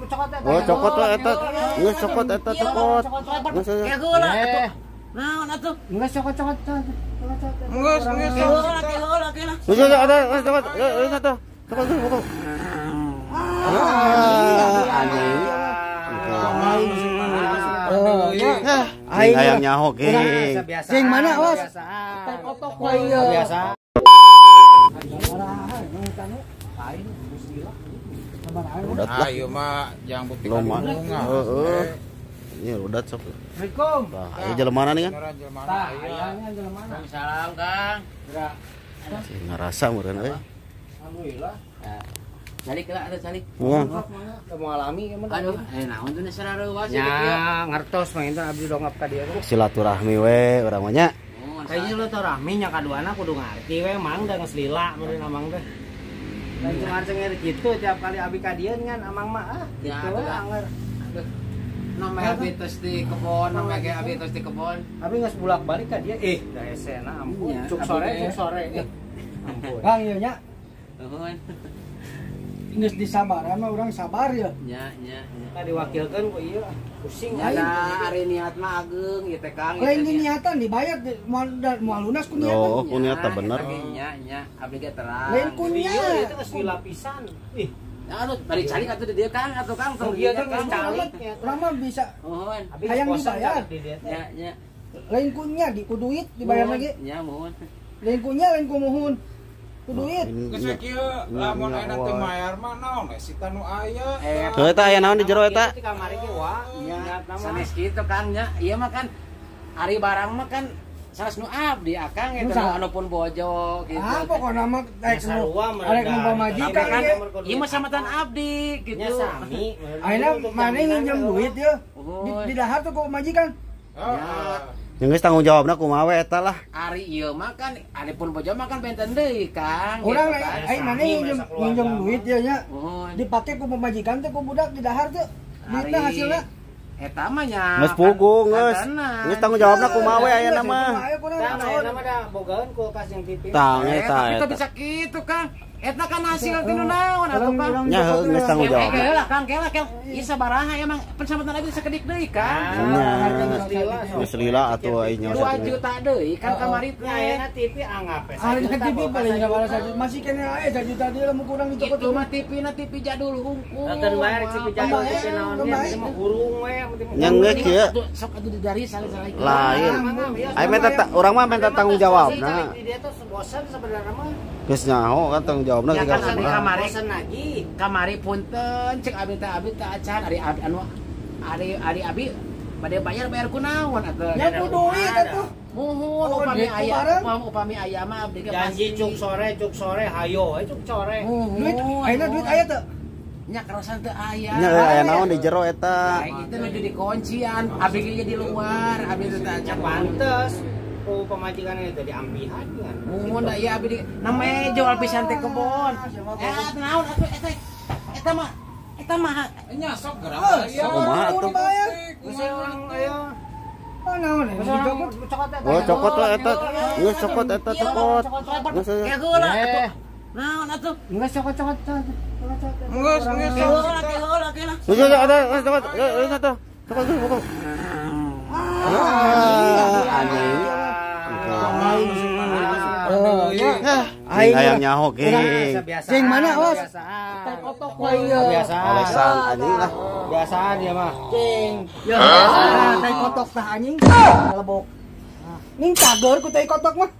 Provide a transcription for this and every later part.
Oh, cokot we eta. Geus cokot eta cokot. Geus. Naon atuh? Geus cokot. Geus. Geus ada cokot. Geus atuh. Cokot buka. Anjing. Aing hayang nyaho geng. Geng mana, Os? Kotok wae biasa. Udah lah. Ayo mah yang bukti Loma. Heeh. Ini udah sok. Assalamualaikum. Tah, ayo jelema nih kan. Tah, ayahnya jalan mana? Salam, Kang. Gerak. Si ngarasa meureun euy. Alhamdulillah. Calik lah, ada calik. Wah. Mau alami ya mah. Aduh, naon tuh sarareuwas Ya, ngertos mah itu abdi dongap ka dieu. Silaturahmi we urang mah nya. Kayaknya lo tau rahmi nya kaduana kudu ngarti we mang da geus lila meureun amang teh. Dan cuma cengar kitu tiap kali abi ka dieu ngan amang mah Ya, kitu we ada. anger. Namanya abi tos di kebon, namanya abi tos di kebon. Abi geus bulak-balik ka dieu da esena ampun. Ya, Cuk abi sore. Ampun. Kang ieu nya Nuhun. geus disabaran mah urang sabar ya. Nya. Ka diwakilkeun ku ieu pusing Ya aing. hari niat mah ageung ieu teh Kang. Lain niatan dibayar moal lunas ku niatan. Oh, ku niatan bener. Nya, abdi ge terang. Lain ku niatan itu geus dilapisan. Ih, Anu bari calik atuh di dieu Kang, atuh Kang. tong ieu teh geus calik. Urang mah bisa Nuhun. hayang dibayar. Nya. Lain ku nya di ku duit dibayar lagi. Nya mohon. Lain ku nya lain ku muhun. Ku duit. Geus kieu lamun aya teu mayar mah naon we sita nu aya. Heuh eta aya naon di jero eta? Di kamar ge wa. Nya, sanes kitu Kang nya. Ieu mah kan ari barang mah kan sanes nu abdi akang eta nu pun bojo gitu. Ah, pokona mah daek nu pamajikan Kan ge. ieu mah samatan abdi gitu. Nya sami. Ayeuna maneh nginjem duit ye. Di dahar tuh ku majikan. Heeh. Yang geus tanggung jawabna kumaha we eta lah. Ari ieu mah kan ari pun bojo mah kan benten deui Kang. Urang gitu kan. aing maneh nginjem duit ye nya. Mohon. Dipake ku pamajikan teh ku budak di dahar teh. Duitna hasilna. Eta mah nya. Geus pugu geus. Geus tanggung jawabna kumaha we ayeuna mah. Ayeuna mah da bogaeun kulkas yang pipi. Tang eta Kita eta. bisa gitu Kang. Eta kan hasil tinu naon atuh Kang. Nya heuh geus tanggung jawab. Lah Kang, kela. Ieu sabaraha emang pensamatan abdi sakedik deui Kang. Geus lila atuh aing 2 juta deui kan kamari teh. Ayeuna TV anggap we. Ayeuna TV paling sabaraha 1 juta. Masih kene aya 1 juta dia lamun kurang itu Itu mah TV jadul hungkul. Akan bayar TV jadul TV naon dia mah hurung we. Yang geus kieu Sok atuh dari salah-salah. lain. Aing minta urang mah minta tanggung jawabna. Dia tuh bosan sebenarnya mah. Geus nyaho kan tanggung jawabna Ya tinggal kan urang. kamari Bosan lagi. kamari punten cek abi teh acan ari anu ari abi bade bayar kunaon atuh. Ya ku duit atuh. Muhun upami aya mah abdi ge Janji cuk sore hayo cuk sore. Duit Muhun. ayeuna duit aya teu? Nya karosan teu aya. Nya aya naon di jero eta. Itu nuju di kuncian, abdi ge di luar, abdi teh acan Pantes ku pemajikan itu diambihan kan. muhun da ieu abdi namanya jual pisan teh kebon. Naon atuh eta mah Nya sok gerak Kumaha atuh? Geus urang aya. Ah naon ya? Oh, cokot we eta. Geus cokot eta cokot. Geus. ya heula atuh. Naon atuh? Geus cokot. Geus. Heula. Geus ada cokot. Geus atuh. Cokot buka. Anjing. Aing hayang nyaho geng. Geng mana, Os? Kotok Biasa. Olesan anjing lah. Biasaan dia mah. Geng. Ya, tai kotok tah anjing. Lebok. Ning cager ku tai kotok mah.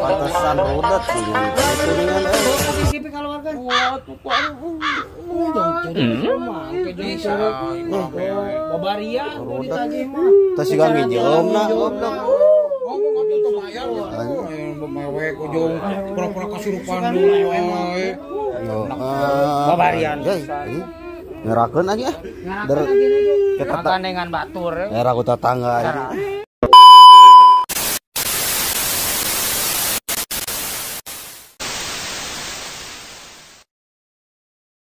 Pantesan rudet kuningan TV keluarkan. Babaria tuh ditagih mah. Teu siga nginjeumna. Ngomong atuh teu mayar bemewe ujung pura-pura kasurupan deui wae. Babarian. Ngerakeun aja. Kita Gandengan batur. era ku tetangga.